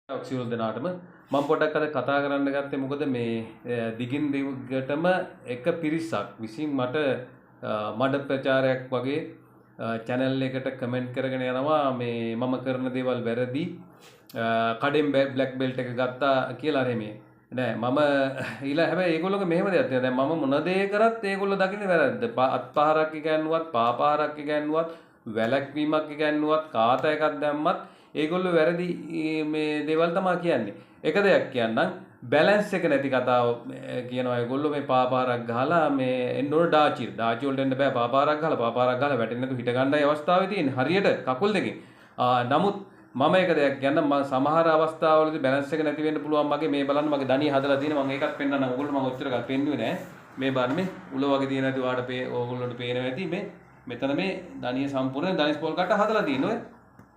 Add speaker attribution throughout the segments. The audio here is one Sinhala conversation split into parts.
Speaker 1: ඔක්සියුල් දෙනාටම මම පොඩ්ඩක් අද කතා කරන්න ගත්තේ මොකද මේ දිගින් දිගටම එක පිරිසක් විසින් මට මඩ ප්‍රචාරයක් වගේ channel එකට කමෙන්ට් කරගෙන යනවා මේ මම කරන දේවල් වැරදි කඩෙන් බ්ලැක් බෙල්ට් එක ගත්තා කියලා නෙමෙයි නෑ මම ඊළඟ හැබැයි ඒගොල්ලෝගේ මෙහෙම දෙයක් තියෙනවා දැන් මම මොන දේ කරත් ඒගොල්ලෝ දකින්නේ වැරද්ද අත්පහරක් ඉගැන්නුවත් පාපාරක් ඉගැන්නුවත් වැලක්වීමක් ඉගැන්නුවත් කාත එකක් දැම්මත් ඒගොල්ලෝ වැරදි මේ දේවල් තමයි කියන්නේ. එක දෙයක් කියන්නම් බැලන්ස් එක නැති කතාව කියනවා ඒගොල්ලෝ මේ පාපාරක් ගහලා මේ එන්න ඕන ඩාචි වලට එන්න බෑ පාපාරක් ගහලා වැටෙන්නේ නැතු හිට ගන්නයි අවස්ථාවේ තියෙන්නේ හරියට කකුල් දෙකෙන්. නමුත් මම එක දෙයක් කියන්නම් මම සමහර අවස්ථාවලදී බැලන්ස් එක නැති වෙන්න පුළුවන් මගේ මේ බලන්න මගේ දණිය හදලා තියෙන මම ඒකත් පෙන්නන්න ඕගොල්ලෝ මම ඔච්චර කල් පෙන්නුවේ නෑ. මේ බලන්න මේ උල වගේ තියෙන ඇති ඔයාලට ඕගොල්ලන්ට පේනවා ඇති මේ මෙතන මේ දණිය සම්පූර්ණ දණිස් පොල් කට්ට හදලා තියෙනවා.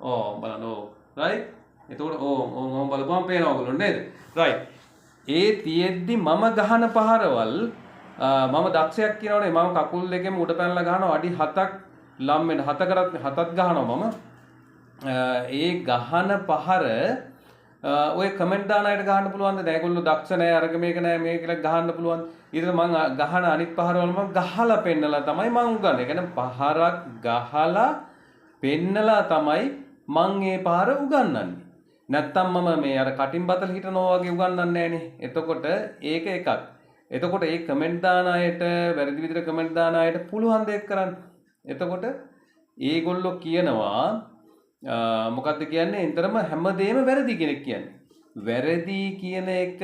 Speaker 1: බලන්න right එතකොට මම බලපුවම පේනවා ඔයගොල්ලෝ නේද right ඒ තියෙද්දි මම ගහන පහරවල් මම දක්ෂයක් කියනවනේ මම කකුල් දෙකෙන් උඩ පැනලා ගහනවා අඩි 7ක් ලම් වෙන 7ක් ගහනවා මම ඒ ගහන පහර ඔය කමෙන්ට් දාන අයට ගහන්න පුළුවන්ද දැන් ඒගොල්ලෝ දක්ෂ නැහැ අරග මේක නැහැ මේක කියලා ගහන්න පුළුවන් ඊට මම ගහන අනිත් පහරවල මම ගහලා පෙන්නලා තමයි මම උගන්නේ ඒ කියන්නේ පහරක් ගහලා පෙන්නලා තමයි මං ඒ පාර උගන්වන්නේ. නැත්තම් මම මේ අර කටින් බතල හිටනවා වගේ උගන්වන්නේ නැහනේ. එතකොට ඒක එකක්. එතකොට ඒ කමෙන්ට් දාන අයට වැරදි විදිහට කමෙන්ට් දාන අයට පුළුවන් දෙයක් කරන්න. එතකොට ඒගොල්ලෝ කියනවා මොකද්ද කියන්නේ? enතරම හැමදේම වැරදි කෙනෙක් කියන්නේ. වැරදි කියන එක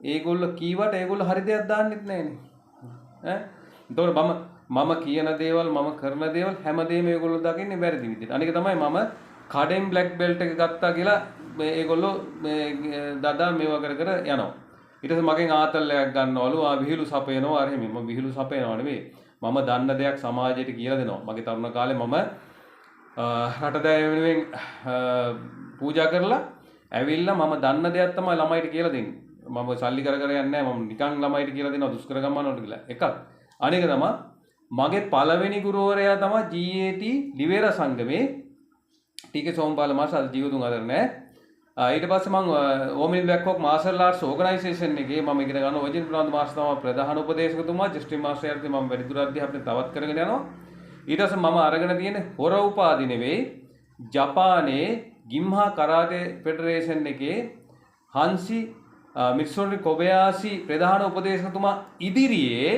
Speaker 1: ඒගොල්ලෝ කීවට ඒගොල්ලෝ හරි දෙයක් දාන්නෙත් නැහනේ. එතකොට මම කියන දේවල් මම කරන දේවල් හැමදේම ඒගොල්ලෝ දකින්නේ වැරදි විදිහට. අනික තමයි මම කඩෙන් බ්ලැක් බෙල්ට් එක ගත්තා කියලා මේගොල්ලෝ මේ දදා මේවා කර යනවා. ඊට පස්සේ මගෙන් ආතල්ලයක් ගන්නවලු විහිළු සපයනවා අර එහෙම මම විහිළු සපයනවා නෙවෙයි. මම දන්න දෙයක් සමාජයට කියලා දෙනවා. මගේ තරුණ කාලේ මම රටදෑ වෙනුවෙන් පූජා කරලා ඇවිල්ලා මම දන්න දෙයක් තමයි ළමයිට කියලා දෙන්නේ. මම සල්ලි කර යන්නේ නැහැ. මම නිකන් ළමයිට කියලා දෙනවා දුෂ්කර ගමනවලට කියලා. එකක්. අනික තමයි මගේ පළවෙනි ගුරුවරයා තමයි GAT ලිවේර සංගමේ ටීකේ සෝම්පාල මාස්ටර් අද ජීවතුන් අතර නෑ. ඊට පස්සේ මම ඕමින් බැක්කොක් මාස්ටර් ආර්ට්ස් ඕගනයිසේෂන් එකේ මම ඉගෙන ගන්න වජින් ප්‍රනාන්දු මාස්ටර් තමයි ප්‍රධාන උපදේශකතුමා ජස්ටින් මාස්ටර් යටතේ මම වැඩිදුර අධ්‍යාපනය තවත් කරගෙන යනවා. ඊට පස්සේ මම අරගෙන තියෙන හොර උපාධි නෙවෙයි ජපානයේ ගිම්හා කරාටේ ෆෙඩරේෂන් එකේ හන්සි මිත්සුනි කොබයාසි ප්‍රධාන උපදේශකතුමා ඉදිරියේ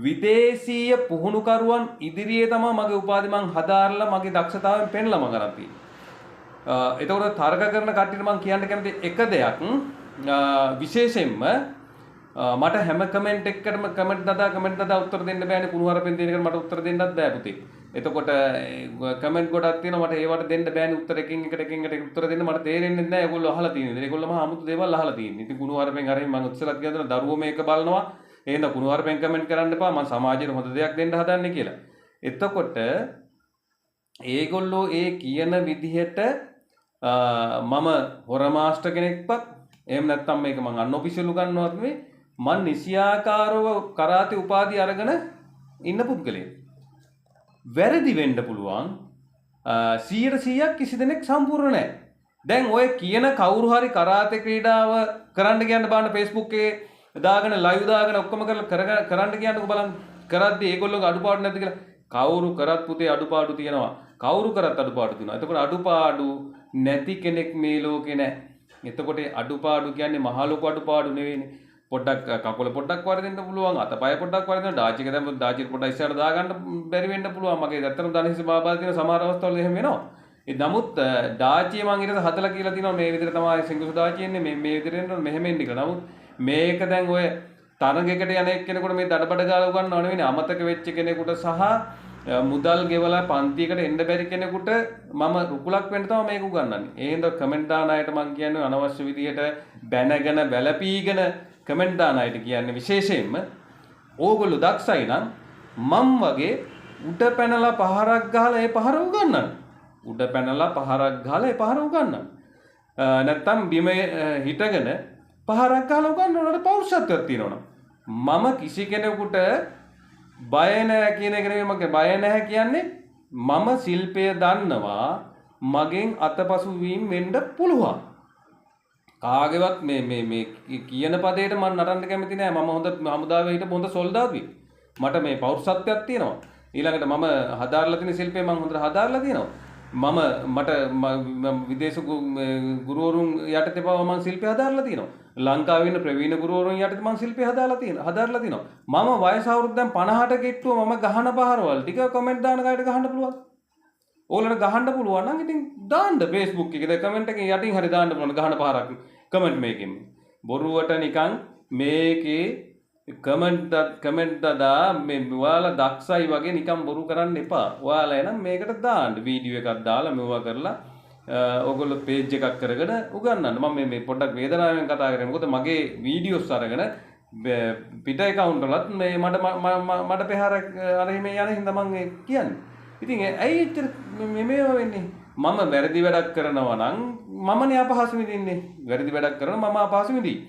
Speaker 1: විදේශීය පුහුණුකරුවන් ඉදිරියේ තමයි මගේ උපාධි මං හදාarලා මගේ දක්ෂතාවයෙන් පෙන්ලා මං අරන් තියෙන්නේ. එතකොට තර්ක කරන කට්ටියට මං කියන්න කැමති එක දෙයක් විශේෂයෙන්ම මට හැම කමෙන්ට් එකකටම කමෙන්ට් දදා උත්තර දෙන්න බෑනේ කුණුහරුපෙන් දෙන එකට මට උත්තර දෙන්නත් බෑ පුතේ. එතකොට කමෙන්ට් ගොඩක් තියෙනවා මට ඒවට දෙන්න බෑනේ උත්තර එකින් එකට උත්තර දෙන්න මට තේරෙන්නේ නැහැ ඒගොල්ලෝ අහලා තියෙන්නේ. ඒගොල්ලෝ මහා අමුතු දේවල් අහලා තියෙන්නේ. ඉතින් කුණුහරුපෙන් හරිය මං උත්සලත් කියනවා දරුවෝ මේක බලනවා. එහෙනම් කුණුහරුපෙන් කමෙන්ට් කරන්න එපා මං සමාජයට හොඳ දෙයක් දෙන්න හදන්නේ කියලා. එතකොට ඒගොල්ලෝ ඒ කියන විදිහට මම හොර මාස්ටර් කෙනෙක්වත් එහෙම නැත්නම් මේක මං අන්ඔෆිෂියල් උගන්වනවත් නෙවෙයි මං නිසියාකාරව කරාතේ උපාධිය අරගෙන ඉන්න පුද්ගලයෙක්. වැරදි වෙන්න පුළුවන් 100% කිසි දෙනෙක් සම්පූර්ණ නැහැ. දැන් ඔය කියන කවුරු හරි කරාතේ ක්‍රීඩාව කරන්න කියන්න බලන්න Facebook එකේ දාගෙන ලයිව් දාගෙන ඔක්කොම කරන්න කියන්නකෝ බලන්න. කරද්දී ඒගොල්ලෝගේ අඩුපාඩු නැද්ද කියලා. කවුරු කරත් පුතේ අඩුපාඩු තියෙනවා. කවුරු කරත් අඩුපාඩු තියෙනවා. එතකොට අඩුපාඩු නැති කෙනෙක් මේ ලෝකේ නැහැ. එතකොට අඩුපාඩු කියන්නේ මහ ලොකු අඩුපාඩු නෙවෙයිනේ. පොඩ්ඩක් කකුල පොඩ්ඩක් වරදින්න පුළුවන්. අතපය පොඩ්ඩක් වරදින්න. ඩාචික දැම්මොත් ඩාචිට පොඩ්ඩක් ඉස්සරහට දාගන්න බැරි වෙන්න පුළුවන්. මගේ ඇත්තටම දණහිස බාබා තියෙන සමහර අවස්ථාවල එහෙම වෙනවා. ඒ නමුත් ඩාචිය මං ඊට හදලා කියලා තියෙනවා මේ විදිහට තමයි සිංගුසු ඩාචිය එන්නේ මේ විදිහට එන්න මෙහෙම එන්න කියලා. නමුත් මේක දැන් ඔය තරඟයකට යන එක්කෙනෙකුට මේ දඩබඩ ගාලා උගන්වනව නෙවෙයි අමතක වෙච්ච කෙනෙකුට සහ මුදල් ගෙවලා පන්තියකට එන්න බැරි කෙනෙකුට මම රුකුලක් වෙන්න තමයි මේක උගන්වන්නේ. ඒ හින්දා කමෙන්ට් දාන අයට මං කියන්නේ අනවශ්‍ය විදියට බැනගෙන වැළපීගෙන කමෙන්ට් දාන අයට කියන්නේ විශේෂයෙන්ම ඕගොල්ලෝ දක්ෂයි නම් මම් වගේ උඩ පැනලා පහරක් ගහලා ඒ පහර උගන්වන්න. උඩ පැනලා පහරක් ගහලා ඒ පහර උගන්වන්න. නැත්තම් බිම හිටගෙන පහරක් ගහලා උගන්වනකොට පෞරුෂත්වයක් තියෙනවා. මම කිසි කෙනෙකුට බය නැහැ කියන එක නෙමෙයි මගේ බය නැහැ කියන්නේ මම ශිල්පය දන්නවා මගෙන් අතපසු වීම වෙන්න පුළුවන්. කාගේවත් මේ කියන පදේට මම නටන්න කැමති නෑ. මම හොඳ හමුදාවේ හිටපු හොඳ සොල්දාදුවෙක්. මට මේ පෞරුෂත්වයක් තියෙනවා. ඊළඟට මම හදාarලා තියෙන ශිල්පේ මම හොඳට හදාarලා තියෙනවා. මට විදේශ ගුරුවරුන් යටතේ පවා මම ශිල්පේ හදාarලා තියෙනවා. ලංකාවේ ඉන්න ප්‍රවීණ ගුරුවරුන් යටතේ මම ශිල්පේ හදාarලා තියෙනවා. මම වයස අවුරුදු දැන් 50ට ගෙට්ටුව මම ගහන පහරවල් ටික කමෙන්ට් දාන ගායට ගහන්න පුළුවන්. ඕගොල්ලන්ට ගහන්න පුළුවන් නම් ඉතින් දාන්න Facebook එකේ කමෙන්ට් එකේ යටින් හරි දාන්න පුළුවන් ගහන පහරක් කමෙන්ට් මේකෙන්. බොරුවට නිකන් මේකේ කමෙන්ට් දා මේ ඔයාලා දක්ෂයි වගේ නිකන් බොරු කරන්න එපා. ඔයාලා එනම් මේකට දාන්න වීඩියෝ එකක් දාලා මෙවුවා කරලා ඕගොල්ලෝ පේජ් එකක් කරගෙන උගන්වන්න. මම මේ පොඩ්ඩක් වේදනාවෙන් කතා කරන්නේ. මොකද මගේ වීඩියෝස් අරගෙන පිට account වලත් මේ මට පෙහර අර මේ යන හින්දා මම කියන්නේ. ඉතින් ඇයි එච්චර මේවා වෙන්නේ? මම වැරදි වැඩක් කරනවා නම් මමනේ අපහසු විඳින්නේ. වැරදි වැඩක් කරනවා මම අපහසු විඳියි.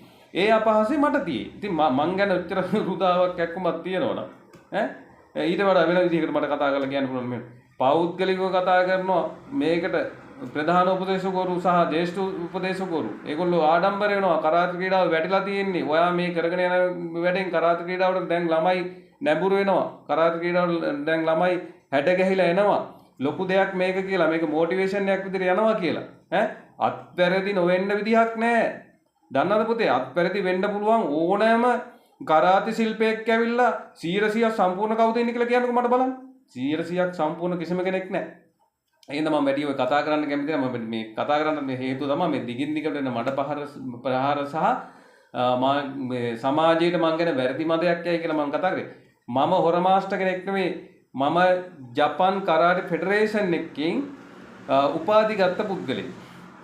Speaker 1: ඒ අපහසුයි මට තියෙයි. ඉතින් මං ගැන උත්තර රුදාවක් එක්කමත් තියෙනවනම් ඊට වඩා වෙන විදිහකට මට කතා කරලා කියන්න පුළුවන්. මේ පෞද්ගලිකව කතා කරනවා මේකට ප්‍රධාන උපදේශකවරු සහ ජ්‍යෙෂ්ඨ උපදේශකවරු ඒගොල්ලෝ ආඩම්බර වෙනවා. කරාටි ක්‍රීඩාව වැටිලා තියෙන්නේ. ඔයා මේ කරගෙන යන වැඩෙන් කරාටි ක්‍රීඩාවට දැන් ළමයි නැඹුරු වෙනවා. කරාටි ක්‍රීඩාවට දැන් ළමයි හැඩ ගැහිලා එනවා. ලොකු දෙයක් මේක කියලා මේක මොටිවේෂන් එකක් විදිහට යනවා කියලා. අත්වැරදි නොවෙන්න විදිහක් නැහැ. දන්නවද පුතේ? අත්වැරදි වෙන්න පුළුවන් ඕනෑම කරාටි ශිල්පයක් ඇවිල්ලා 100% සම්පූර්ණ කවුද ඉන්නේ කියලා කියන්නකෝ මට බලන්න. 100% සම්පූර්ණ කිසිම කෙනෙක් නැහැ. එහෙනම් මම වැඩි ඔය කතා කරන්න කැමති නැහැ. මම මේ කතා කරන්න මේ හේතුව තමයි මේ දිගින් දිගට වෙන මඩ ප්‍රහාර සහ මේ සමාජයේ මං ගැන වැරදි මතයක් යයි කියලා මං කතා කරේ. මම හොර මාස්ටර් කෙනෙක් නෙමෙයි. මම ජපාන් කරාටි ෆෙඩරේෂන් එකකින් උපාධි ගත්ත පුද්ගලෙක්.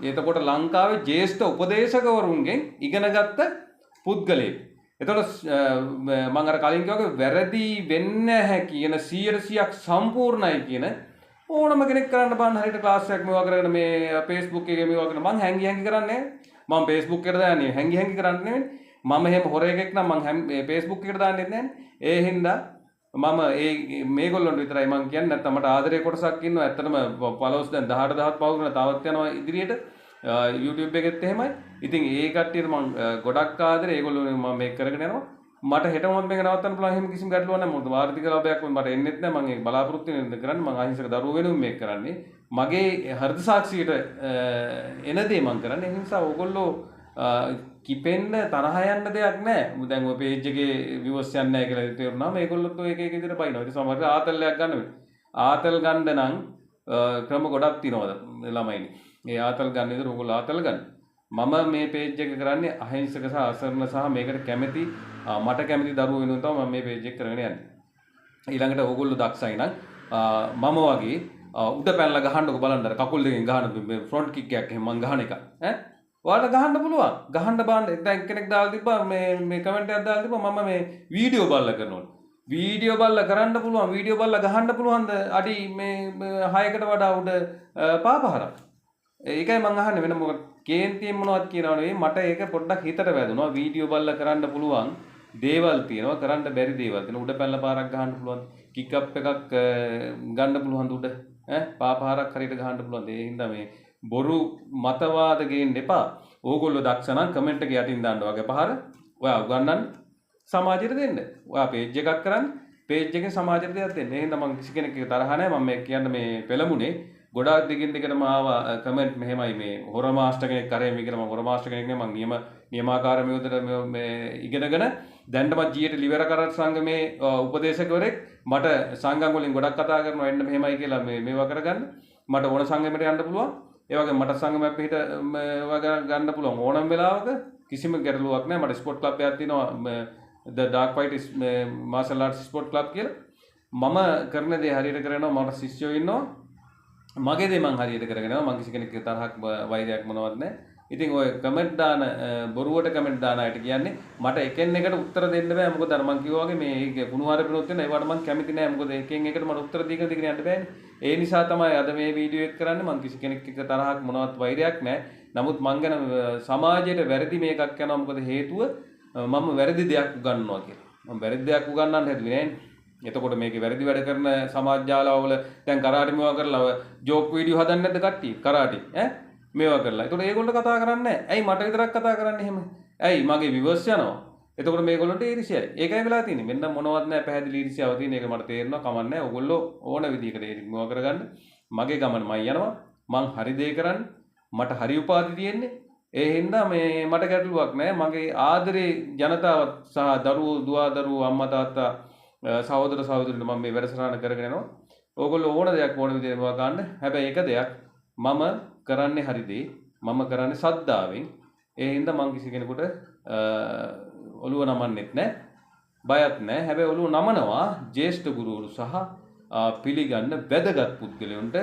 Speaker 1: එතකොට ලංකාවේ ජ්‍යෙෂ්ඨ උපදේශකවරුන්ගෙන් ඉගෙනගත්ත පුද්ගලයෙක්. එතකොට මම අර කලින් කිව්වා වැරදි වෙන්නේ නැහැ කියන 100%ක් සම්පූර්ණයි කියන ඕනම කෙනෙක් කරන්න බෑ. හරියට ක්ලාස් එකක් මේවා කරගෙන මේ Facebook එකේ මේවා කරන මං හැංගි කරන්නේ මම Facebook එකට දාන්නේ හැංගි කරන්නේ නෙමෙයි. මම එහෙම හොරෙක් නම් මං Facebook එකට දාන්නෙත් නැහැ. ඒ හින්දා මම මේගොල්ලොන්ට විතරයි මං කියන්නේ. නැත්නම් මට ආදරේ කොටසක් ඉන්නවා. ඇත්තටම followers දැන් 18000ක් පවුන තවත් යනවා ඉදිරියට. YouTube එකෙත් එහෙමයි. ඉතින් ඒ කට්ටියට මං ගොඩක් ආදරේ. ඒගොල්ලෝ මම මේක කරගෙන යනවා. මට හෙටම මේක නවත්තන්න පුළුවන් එහෙම කිසිම ගැටලුවක් නැහැ. මොකද ආර්ථික ලාභයක් මට එන්නෙත් නැහැ. මම ඒක බලාපොරොත්තු වෙන්නේ කරන්නේ. මං අහිංසක දරුවෝ වෙනුවෙන් මේක කරන්නේ. මගේ හෘද සාක්ෂියට එන දේ මං කරන්නේ. ඒ නිසා ඕගොල්ලෝ කිපෙන්න තරහ යන්න දෙයක් නැහැ. දැන් ඔය පේජ් එකේ views යන්නේ නැහැ කියලා තේරුණාම මේගොල්ලොත් ඔය එක එක විදිහට බයිනවා. ඒ සමහරවිට ආතල්ලයක් ගන්න වෙනවා. ආතල් ගන්න නම් ක්‍රම ගොඩක් තියෙනවා ළමයිනේ. ඒ ආතල් ගන්න විදිහට ඕගොල්ලෝ ආතල් ගන්න. මම මේ පේජ් එක කරන්නේ අහිංසක සහ අසරණ සහ මේකට කැමති මට කැමති දරුවෝ වෙනුවෙන් තමයි මම මේ පේජ් එක කරගෙන යන්නේ. ඊළඟට ඕගොල්ලෝ දක්ෂයි නම් මම වගේ උඩ පැනලා ගහන්නකො බලන්න අර කකුල් දෙකෙන් ගහන ෆ්‍රොන්ට් කික් එකක් එහෙම මං ගහන එක. ඔයාලට ගහන්න පුළුවන්. ගහන්න බාන්න දැන් කෙනෙක් දාලා තිබ්බා මේ කමෙන්ට් එකක් දාලා තිබ්බා මම මේ වීඩියෝ බලලා කරනවා. වීඩියෝ බලලා කරන්න පුළුවන්. වීඩියෝ බලලා ගහන්න පුළුවන්ද? අඩි මේ 6කට වඩා උඩ පාපහරක්. ඒකයි මං අහන්නේ වෙන මොකද කේන්තියෙන් මොනවද කියනව නෙවෙයි. මට ඒක පොඩ්ඩක් හිතට වැදුනා. වීඩියෝ බලලා කරන්න පුළුවන් දේවල් තියෙනවා. කරන්න බැරි දේවල් තියෙනවා. උඩ පැනලා පාරක් ගහන්න පුළුවන්. කික් අප් එකක් ගන්න පුළුවන් උඩ. පාපහරක් හරියට ගහන්න පුළුවන්. ඒ හින්දා මේ බොරු මතවාද ගේන්න එපා. ඕගොල්ලෝ දක්ෂ නම් කමෙන්ට් එක යටින් දාන්න වගේ පහර ඔයා උගන්නන්න සමාජයට දෙන්න. ඔයා පේජ් එකක් කරන්න පේජ් එකෙන් සමාජයට දෙයක් දෙන්න. ඒ හින්දා මම කිසි කෙනෙක් තරහ නැහැ. මම මේ කියන්න මේ පෙළමුනේ ගොඩාක් දිගින් දිගටම ආවා කමෙන්ට් මෙහෙමයි මේ හොර මාස්ටර් කෙනෙක් කරේ මේ කියලා. මම හොර මාස්ටර් කෙනෙක් නෙමෙයි. මම නියමාකාර මෙහෙයුදට මේ ඉගෙනගෙන දැන්ටමත් ජීයට ලිවර කරත් සංගමේ උපදේශකවරයෙක්. මට සංගම් වලින් ගොඩක් කතා කරනවා එන්න මෙහෙමයි කියලා මේවා කරගන්න. මට ඕන සංගමයට යන්න පුළුවන්. ඒ වගේ මට සංගමයක් පිට ගන්න පුළුවන් ඕනම වෙලාවක කිසිම ගැටලුවක් නැහැ. මට ස්පෝර්ට් ක්ලබ් එකක් තියෙනවා the dark fight martial arts sport club කියලා. මම කරන දේ හරියට කරනවා. මට ශිෂ්‍යයෝ ඉන්නවා. මගේ දේ මං හරියට කරගෙන යනවා. මං කිසි කෙනෙක් තරහක් වෛරයක් මොනවත් නැහැ. ඉතින් ඔය කමෙන්ට් දාන බොරුවට කමෙන්ට් දාන අයට කියන්නේ මට එකෙන් එකට උත්තර දෙන්න බෑ. මොකද අර මං කිව්වා වගේ මේ කුණුහරුපිනොත් වෙන ඒවට මං කැමති නෑ. මොකද එකෙන් එකට මට උත්තර දීගෙන යන්න බෑනේ. ඒ නිසා තමයි අද මේ වීඩියෝ එක කරන්නේ. මං කිසි කෙනෙක් එක්ක තරහක් මොනවත් වෛරයක් නෑ. නමුත් මං ගැන සමාජයට වැරදි මේකක් යනවා. මොකද හේතුව මම වැරදි දෙයක් උගන්වනවා කියලා. මම වැරදි දෙයක් උගන්වන්න හැදුවේ නෑනේ. එතකොට මේකේ වැරදි වැඩ කරන සමාජ ජාලවල දැන් කරාටි මේවා කරලා ජෝක් වීඩියෝ හදන්නේ නැද්ද කට්ටිය? කරාටි මේවා කරලා. ඒතකොට ඒගොල්ලෝ කතා කරන්නේ නැහැ. ඇයි මට විතරක් කතා කරන්නේ එහෙම? ඇයි මගේ විවර්ස් යනවා? එතකොට මේගොල්ලන්ට ඊර්ෂ්‍යයි. ඒකයි වෙලා තියෙන්නේ. මෙන්න මොනවත් නැහැ පැහැදිලි ඊර්ෂ්‍යාව තියෙන එක මට තේරෙනවා කමන්නේ. ඕගොල්ලෝ ඕන විදිහකට ඒක මොවා කරගන්න. මගේ ගමන මම යනවා. මං හරි දේ කරන්නේ. මට හරි උපාධි තියෙන්නේ. ඒ හින්දා මේ මට ගැටලුවක් නැහැ. මගේ ආදරේ ජනතාවත් සහ දරුවෝ දුවා දරුවෝ අම්මා තාත්තා සහෝදර සහෝදරියන්ට මම මේ වැඩසටහන කරගෙන යනවා. ඕගොල්ලෝ ඕන දෙයක් ඕන විදිහට මොවා ගන්න. හැබැයි එක දෙයක් මම කරන්නේ හරි දේ. මම කරන්නේ සද්දාවෙන්. ඒ හින්දා මං කිසි කෙනෙකුට ඔළුව නමන්නෙත් නැහැ. බයත් නැහැ. හැබැයි ඔළුව නමනවා ජ්‍යෙෂ්ඨ ගුරුවරු සහ පිළිගන්න වැදගත් පුද්ගලයන්ට.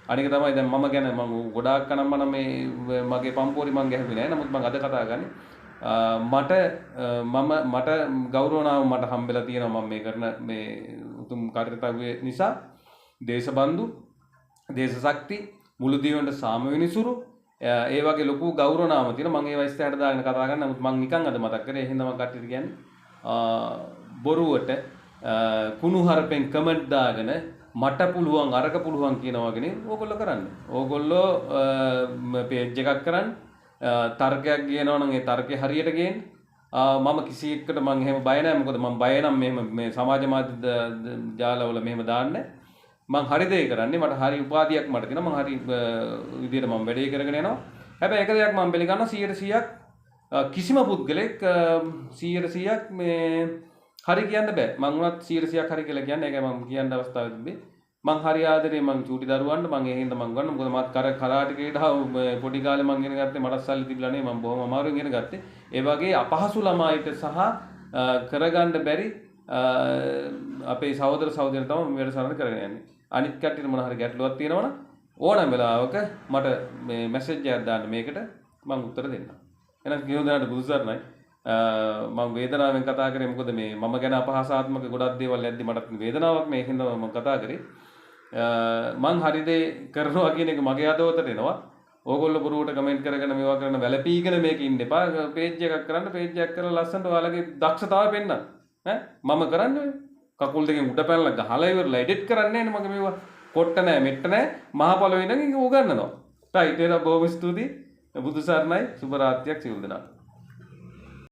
Speaker 1: අනික තමයි දැන් මම ගැන මම ගොඩාක් කනම් මම මේ මගේ පම්පෝරි මං ගැහුවේ නැහැ. නමුත් මං අද කතා කරන්නේ මට ගෞරවනාව මට හම්බෙලා තියෙනවා මම මේ කරන මේ උතුම් කාර්යතාවය නිසා. දේශබන්දු, දේශශක්ති, මුළු දිවයිනට සාම විනිසුරු ඒ වගේ ලොකු ගෞරවනාම තියෙනවා. මම ඒවා ඉස්සරහට දාගෙන කතා කරන්න. නමුත් මම නිකන් අද මතක් කරේ. එහෙනම් මම කට්ටියට කියන්නේ බොරුවට කුණුහරුපෙන් කමෙන්ට් දාගෙන මට පුළුවන් අරක පුළුවන් කියනවා වගේ නේ ඕගොල්ලෝ කරන්නේ. ඕගොල්ලෝ පේජ් එකක් කරන්න තර්කයක් ගේනවා නම් ඒ තර්කේ හරියට ගේන්න. මම කිසි එකට මම එහෙම බය නැහැ. මොකද මම බය නම් මෙහෙම මේ සමාජ මාධ්‍ය ජාලවල මෙහෙම දාන්නේ. මං හරි දේ කරන්නේ. මට හරි උපාධියක් මට දෙනවා. මං හරි විදියට මම වැඩේ කරගෙන යනවා. හැබැයි එක දෙයක් මම පිළිගන්නවා 100%ක් කිසිම පුද්ගලෙක් 100%ක් මේ හරි කියන්න බෑ. මං උනත් 100%ක් හරි කියලා කියන්නේ. ඒකයි මම කියන්න අවස්ථාවක් තිබ්බේ. මං හරි ආදරේ මං චූටි දරුවන්ට මං ඒ හින්දා මං ගන්න. මොකද මත් කරාටි ක්‍රීඩාව පොඩි කාලේ මං ඉගෙන ගත්තේ මට සල්ලි තිබිලා නේ. මං බොහොම අමාරුවෙන් ඉගෙන ගත්තේ. ඒ වගේ අපහසු ළමයිට සහ කරගන්න බැරි අපේ සහෝදර සහෝදරියන් තමයි මේ වැඩසටහන කරගෙන යන්නේ. අනිත් කට්ටියට මොන හරි ගැටලුවක් තියෙනවනම් ඕනම වෙලාවක මට මේ මැසේජ් එකක් දාන්න මේකට මම උත්තර දෙන්නම්. එහෙනම් කියමු දැනට බුදුසරණයි. මම වේදනාවෙන් කතා කරේ මොකද මේ මම ගැන අපහාසාත්මක ගොඩක් දේවල් ඇද්දි මට වේදනාවක් මේ හින්දා මම කතා කරේ. මං හරි දේ කරනවා කියන එක මගේ අදවතට එනවා. ඕගොල්ලෝ බොරුවට කමෙන්ට් කරගෙන මේවා කරන වැළපීගෙන මේක ඉන්න එපා. පේජ් එකක් කරන්න පේජ් එකක් කරලා ලස්සනට ඔයාලගේ දක්ෂතාවය පෙන්නන්න. මම කරන්නේ කකුල් දෙකෙන් උඩ පැනලා ගහලා ඉවරලා එඩිට් කරන්නේ නැහැ මගේ මේවා. කොට්ට නැහැ මෙට්ට නැහැ මහ පොළොවේ ඉඳන් උගන්වනවා. රයිට් ඒක බොහොම ස්තුතියි. බුදු සරණයි සුබ රාත්‍රියක් සියලු දෙනාට.